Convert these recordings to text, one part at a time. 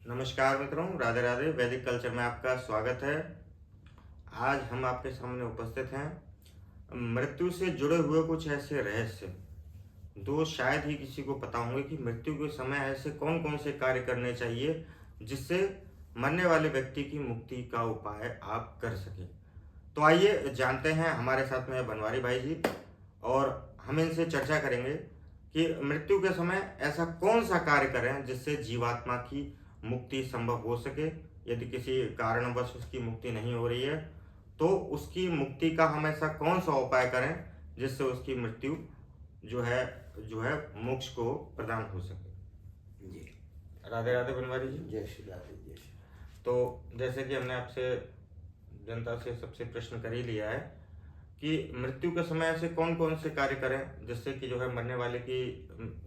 नमस्कार मित्रों, राधे राधे। वैदिक कल्चर में आपका स्वागत है। आज हम आपके सामने उपस्थित हैं मृत्यु से जुड़े हुए कुछ ऐसे रहस्य जो शायद ही किसी को पता होंगे कि मृत्यु के समय ऐसे कौन कौन से कार्य करने चाहिए जिससे मरने वाले व्यक्ति की मुक्ति का उपाय आप कर सकें। तो आइए जानते हैं। हमारे साथ में है बनवारी भाई जी और हम इनसे चर्चा करेंगे कि मृत्यु के समय ऐसा कौन सा कार्य करें जिससे जीवात्मा की मुक्ति संभव हो सके। यदि किसी कारणवश उसकी मुक्ति नहीं हो रही है तो उसकी मुक्ति का हम ऐसा कौन सा उपाय करें जिससे उसकी मृत्यु जो है मोक्ष को प्रदान हो सके। जी। राधे राधे बनवारी जी। जय श्री राधे। जय श्री। तो जैसे कि हमने आपसे जनता से सबसे प्रश्न कर ही लिया है कि मृत्यु के समय ऐसे कौन कौन से कार्य करें जिससे कि जो है मरने वाले की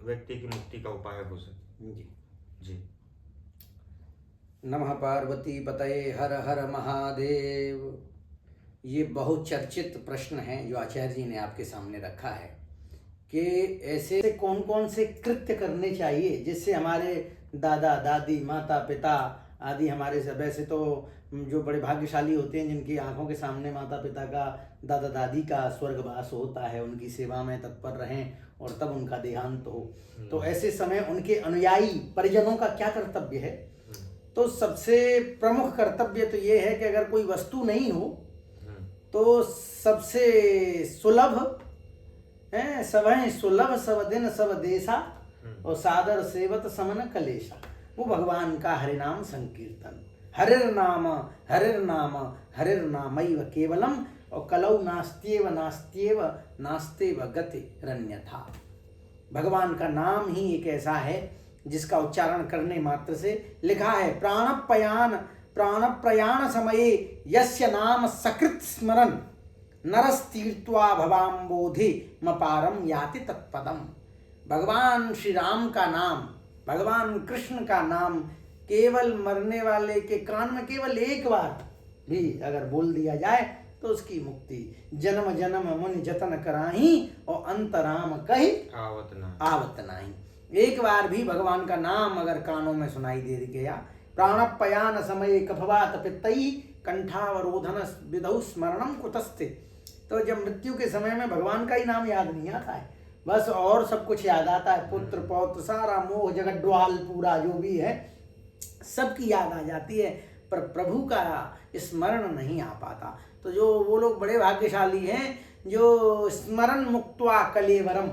व्यक्ति की मुक्ति का उपाय हो सके। जी जी। नमः पार्वती पतये हर हर महादेव। ये बहुत चर्चित प्रश्न है जो आचार्य जी ने आपके सामने रखा है कि ऐसे कौन कौन से कृत्य करने चाहिए जिससे हमारे दादा दादी माता पिता आदि हमारे सब, ऐसे तो जो बड़े भाग्यशाली होते हैं जिनकी आंखों के सामने माता पिता का दादा दादी का स्वर्गवास होता है, उनकी सेवा में तत्पर रहें और तब उनका देहांत हो, तो ऐसे समय उनके अनुयायी परिजनों का क्या कर्तव्य है। तो सबसे प्रमुख कर्तव्य तो ये है कि अगर कोई वस्तु नहीं हो तो सबसे सुलभ है, सवै सुलभ सब दिन सब देशा और सादर सेवत समन कलेशा, वो भगवान का हरिनाम संकीर्तन। हरिर नाम हरिर नामैव केवलम और कलौ नास्त्येव नास्त्येव नास्तेव गति रन्यथा। भगवान का नाम ही एक ऐसा है जिसका उच्चारण करने मात्र से, लिखा है प्राण प्रयाण समये यस्य नाम सकृत स्मरन नरस्तीर्त्वा भवाम्बोधि मपारम याति तत्पदम। भगवान श्री राम का नाम, भगवान कृष्ण का नाम केवल मरने वाले के कान में केवल एक बार भी अगर बोल दिया जाए तो उसकी मुक्ति। जन्म जन्म मुनि जतन कराही और अंतराम कही आवत नाही। एक बार भी भगवान का नाम अगर कानों में सुनाई दे गया, प्राणपयान समय कफवात पित्तई कंठावरोधन विधौ स्मरणम कुतस्ते, तो जब मृत्यु के समय में भगवान का ही नाम याद नहीं आता है, बस और सब कुछ याद आता है, पुत्र पौत्र सारा मोह जगड्वाल पूरा जो भी है सबकी याद आ जाती है, पर प्रभु का स्मरण नहीं आ पाता। तो जो वो लोग बड़े भाग्यशाली हैं जो स्मरण मुक्त्वा कलेवरम,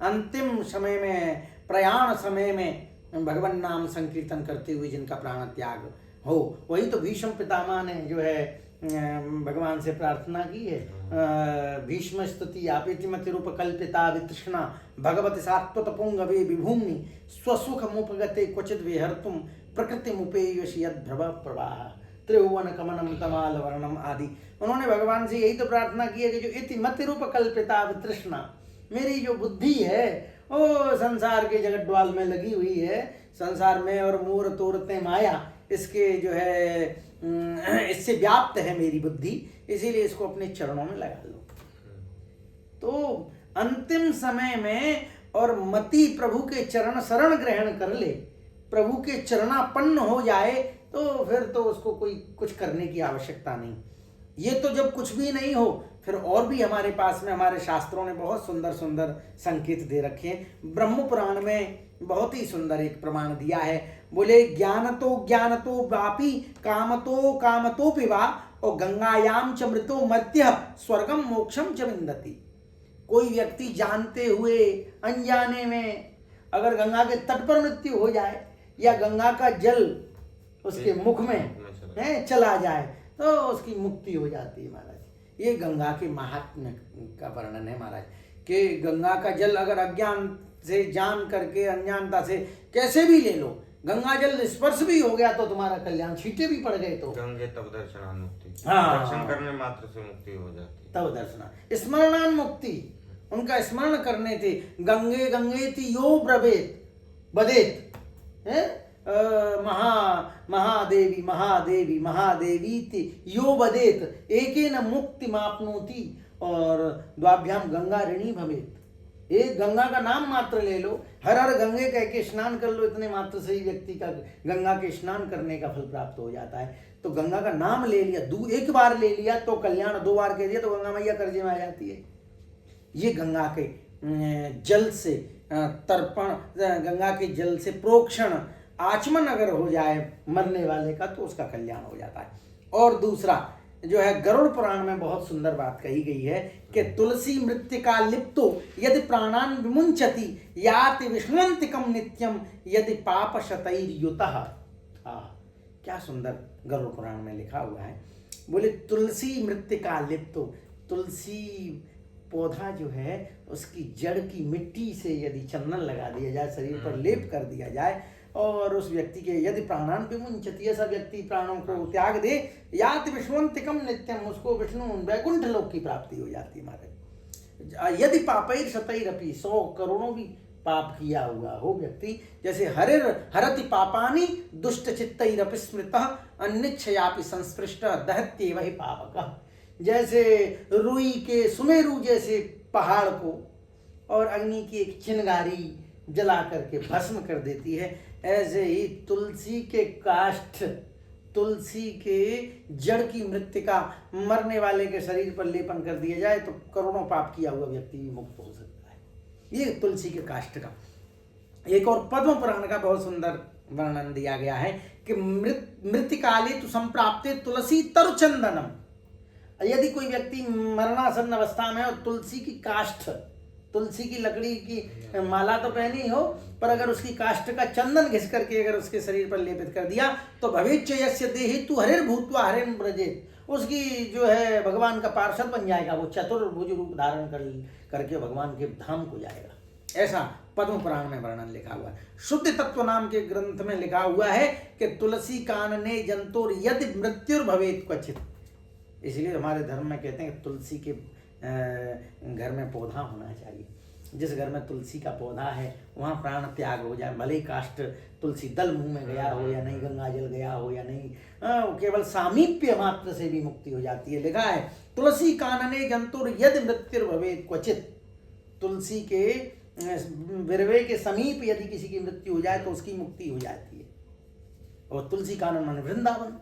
अंतिम समय में प्रयाण समय में भगवान नाम संकीर्तन करते हुए जिनका प्राण त्याग हो, वही तो भीष्म पितामह ने जो है भगवान से प्रार्थना की है। भीष्म स्तुति आपेति मतिरूपकल्पिता वितृष्णा भगवति सात्वत पुंगवे विभूमि स्वसुख मुपगते क्वचित विहर्तुम प्रकृति मुपेयसि यद्भव प्रवाह त्रिभुवन कमनम तमाल वर्णम आदि। उन्होंने भगवान से यही तो प्रार्थना की है कि जो इति मतिरूपकल्पिता वितृष्णा, मेरी जो बुद्धि है वो संसार के जगड्वाल में लगी हुई है, संसार में और मूर तोड़ते माया इसके जो है इससे व्याप्त है मेरी बुद्धि, इसीलिए इसको अपने चरणों में लगा लो। तो अंतिम समय में और मति प्रभु के चरण शरण ग्रहण कर ले, प्रभु के चरणापन्न हो जाए तो फिर तो उसको कोई कुछ करने की आवश्यकता नहीं। ये तो जब कुछ भी नहीं हो, फिर और भी हमारे पास में हमारे शास्त्रों ने बहुत सुंदर सुंदर संकेत दे रखे हैं। ब्रह्म पुराण में बहुत ही सुंदर एक प्रमाण दिया है, बोले ज्ञानतो वापि कामतो पिवा और गंगायाम च मृतो मर्त्य स्वर्गम मोक्षम च विंदति। कोई व्यक्ति जानते हुए अनजाने में अगर गंगा के तट पर मृत्यु हो जाए या गंगा का जल उसके मुख में चला जाए तो उसकी मुक्ति हो जाती है महाराज। ये गंगा के महात्म्य का वर्णन है महाराज, कि गंगा का जल अगर अज्ञान से जान करके अज्ञानता से कैसे भी ले लो, गंगा जल स्पर्श भी हो गया तो तुम्हारा कल्याण, छींटे भी पड़ गए तो गंगे तब दर्शनान मुक्ति। हाँ, दर्शन करने मात्र से मुक्ति हो जाती, तब दर्शना स्मरणान मुक्ति। उनका स्मरण करने थे। गंगे गंगेति यो ब्रवेत बदेत है महादेवी महादेवी महादेवी यो बदेत एकेन मुक्ति मापनोति और द्वाभ्याम गंगा ऋणी भवेत। एक गंगा का नाम मात्र ले लो, हर हर गंगे कह के स्नान कर लो, इतने मात्र से ही व्यक्ति का गंगा के स्नान करने का फल प्राप्त हो जाता है। तो गंगा का नाम ले लिया, एक बार ले लिया तो कल्याण, 2 बार कह दिया तो गंगा मैया कर्जे में आ जाती है। ये गंगा के जल से तर्पण, गंगा के जल से प्रोक्षण, आचमन अगर हो जाए मरने वाले का तो उसका कल्याण हो जाता है। और दूसरा जो है गरुड़ पुराण में बहुत सुंदर बात कही गई है कि तुलसी मृत्तिका लिप्तो यदि प्राणान विमुंचति याति विष्णुवंतिकम नित्यम यदि पाप शतैर्युतः। क्या सुंदर गरुड़ पुराण में लिखा हुआ है। बोले तुलसी मृत्तिका लिप्तो, तुलसी पौधा जो है उसकी जड़ की मिट्टी से यदि चंदन लगा दिया जाए, शरीर पर लेप कर दिया जाए, और उस व्यक्ति के यदि प्राणान विमुंचति, ऐसा व्यक्ति प्राणों को त्याग दे, याति विष्णुवंतिकम नित्यम, उसको विष्णु वैकुंठ लोक की प्राप्ति हो जाती है महाराज। यदि पापैर शतैरपि, 100 करोड़ों भी पाप किया हुआ हो व्यक्ति, जैसे हरति पापानि दुष्ट चित्तैरपि स्मृतः अन्निच्छयापि संस्पृष्टः दहत्येव हि पापकः। जैसे रुई के सुमेरु जैसे पहाड़ को और अग्नि की एक चिंगारी जला करके भस्म कर देती है, ऐसे ही तुलसी के काष्ठ, तुलसी के जड़ की मृत्तिका मरने वाले के शरीर पर लेपन कर दिया जाए तो करोड़ों पाप किया हुआ व्यक्ति भी मुक्त हो सकता है। ये तुलसी के काष्ठ का। एक और पद्म पुराण का बहुत सुंदर वर्णन दिया गया है कि मृत्तिकाले तु संप्राप्ते तुलसी तरुचंदनम। यदि कोई व्यक्ति मरणासन्न अवस्था में और तुलसी की काष्ठ, तुलसी की लकड़ी की माला तो पहनी हो, पर अगर उसकी काष्ठ का चंदन घिस करके अगर उसके शरीर पर लेपित कर दिया तो भवेच्च यस्य देहि तु हरिर्भूत्वा हरिं व्रजेत्, उसकी जो है भगवान का पार्षद बन जाएगा, वो चतुर्भुज रूप धारण करके भगवान के धाम को जाएगा। ऐसा पद्म पुराण में वर्णन लिखा हुआ है। शुद्ध तत्व नाम के ग्रंथ में लिखा हुआ है कि तुलसी कानने जंतुर यदि मृत्युर्भवेत् क्वचित्। इसलिए हमारे धर्म में कहते हैं कि तुलसी के घर में पौधा होना चाहिए। जिस घर में तुलसी का पौधा है वहाँ प्राण त्याग हो जाए, भले ही काष्ठ तुलसी दल मुंह में गया हो या नहीं, गंगा जल गया हो या नहीं, केवल सामीप्य मात्र से भी मुक्ति हो जाती है। लिखा है तुलसी कानने जंतुर यदि मृत्युर्भवेत् क्वचित्। तुलसी के विरवे के समीप यदि किसी की मृत्यु हो जाए तो उसकी मुक्ति हो जाती है। और तुलसी कानन माने वृंदावन,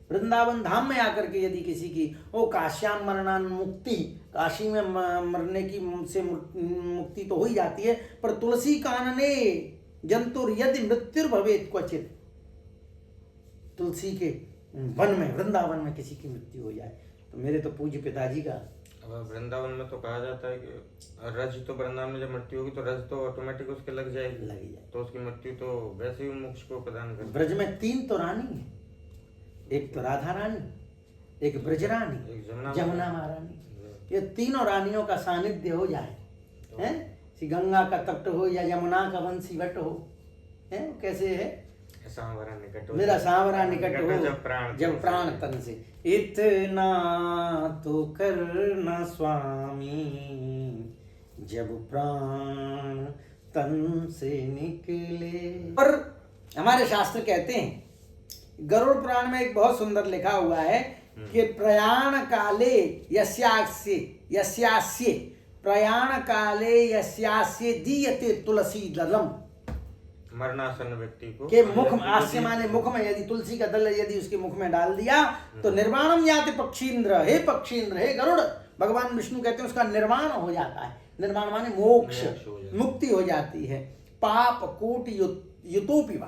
वृंदावन धाम में आकर के यदि किसी की ओ काश्याम मरणान मुक्ति, काशी में मरने की से मुक्ति तो हो ही जाती है, पर तुलसी कानने जंतुर यदि मृत्युर्भवेत् क्वचित्, तुलसी के वन में वृंदावन में किसी की मृत्यु हो जाए तो मेरे तो पूज्य पिताजी का। अब वृंदावन में तो कहा जाता है कि रज तो वृंदावन में जब मृत्यु होगी तो रज तो ऑटोमेटिक उसके लग जाएगी, तो उसकी मृत्यु तो वैसे ही मोक्ष को प्रदान करेगी। ब्रज में 3 तो रानी है, एक तो राधा रानी, एक ब्रज रानी, एक जमुना महारानी। ये तीनों रानियों का सानिध्य हो जाए, हैं, गंगा का तट हो या यमुना का वंशी वट हो, हैं, कैसे है सांवरा निकट हो, मेरा सांवरा निकट हो जब प्राण तन से। इतना तो करना स्वामी जब प्राण तन से निकले। और हमारे शास्त्र कहते हैं, गरुड़ पुराण में एक बहुत सुंदर लिखा हुआ है कि प्रयाण काले यस्यास्य प्रयाण काले यस्यास्य दीयते तुलसी दलम। मरणासन्न व्यक्ति को के मुख आस्य माने मुख में यदि तुलसी का दल यदि उसके मुख में डाल दिया तो निर्वाणम याति पक्षींद्र, हे पक्षींद्र, हे गरुड़, भगवान विष्णु कहते हैं उसका निर्वाण हो जाता है। निर्वाण माने मोक्ष, मुक्ति हो जाती है। पाप कोटि युतोपिवा,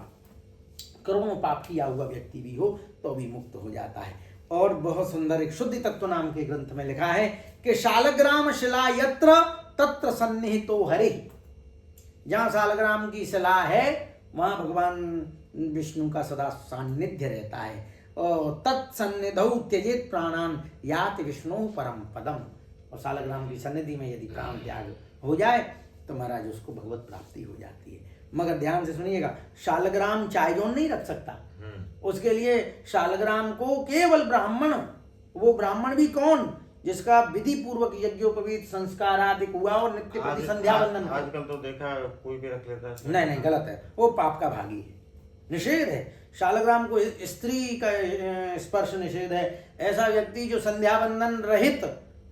करोड़ों पाप किया हुआ व्यक्ति भी हो तो भी मुक्त हो जाता है। और बहुत सुंदर एक शुद्धि तत्व नाम के ग्रंथ में लिखा है कि शालग्राम शिला यत्र तत्र सन्निहितो हरिः। जहाँ शालग्राम की शिला है वहाँ भगवान विष्णु का सदा सान्निध्य रहता है। और तत्सन्निधौ त्यजेत प्राणान याति विष्णु परम पदम। और शालग्राम की सन्निधि में यदि प्राण त्याग हो जाए तो महाराज उसको भगवत प्राप्ति हो जाती है। मगर ध्यान से सुनिएगा, शालग्राम चायजोन नहीं रख सकता। उसके लिए शालग्राम को केवल ब्राह्मण, वो ब्राह्मण भी कौन, जिसका विधि पूर्वक यज्ञोपवीत संस्कार आदि हुआ और नित्य प्रति संध्या वंदन। आजकल तो देखा कोई भी रख लेता है। नहीं, गलत है, वो पाप का भागी है, निषेध है। शालग्राम को स्त्री का स्पर्श निषेध है। ऐसा व्यक्ति जो संध्या वंदन रहित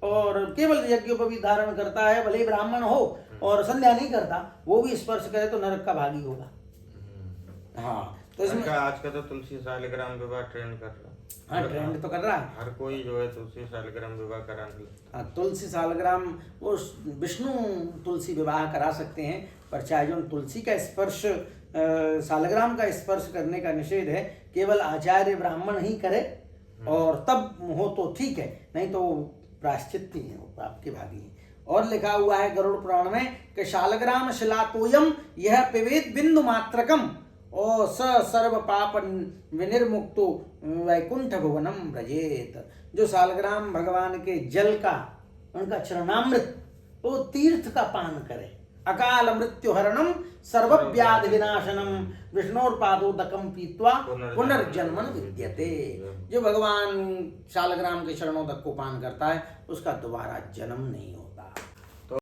और केवल यज्ञोपवीत धारण करता है, भले ही ब्राह्मण हो, और संध्या नहीं करता वो भी स्पर्श करे तो नरक का भागी होगा। हाँ, तो इसमें आज का तो तुलसी शालिग्राम विवाह ट्रेंड कर रहा है। हाँ, ट्रेंड तो कर रहा है। हर कोई जो है तुलसी शालिग्राम विवाह कराने लगता है। हाँ, तुलसी शालिग्राम वो विष्णु तुलसी विवाह करा सकते हैं, पर चाहे जो तुलसी का स्पर्श शालिग्राम का स्पर्श करने का निषेध है, केवल आचार्य ब्राह्मण ही करे और तब हो तो ठीक है, नहीं तो प्रायश्चित नहीं है, वो पाप के भागी है। और लिखा हुआ है गरुड़ पुराण में कि शालिग्राम शिलातोयम यह पिबेत बिंदु मात्रकम और स सर्व पाप विनिर्मुक्तो वैकुंठ भुवनम व्रजेत। जो शालिग्राम भगवान के जल का, उनका चरणामृत, वो तीर्थ का पान करे। अकाल मृत्यु हरणम सर्वव्याधि विनाशनम विष्णोर्पादोदकम पीत्वा पुनर्जन्मन विद्यते। जो भगवान शालिग्राम के चरणोदक को पान करता है उसका दोबारा जन्म नहीं होता।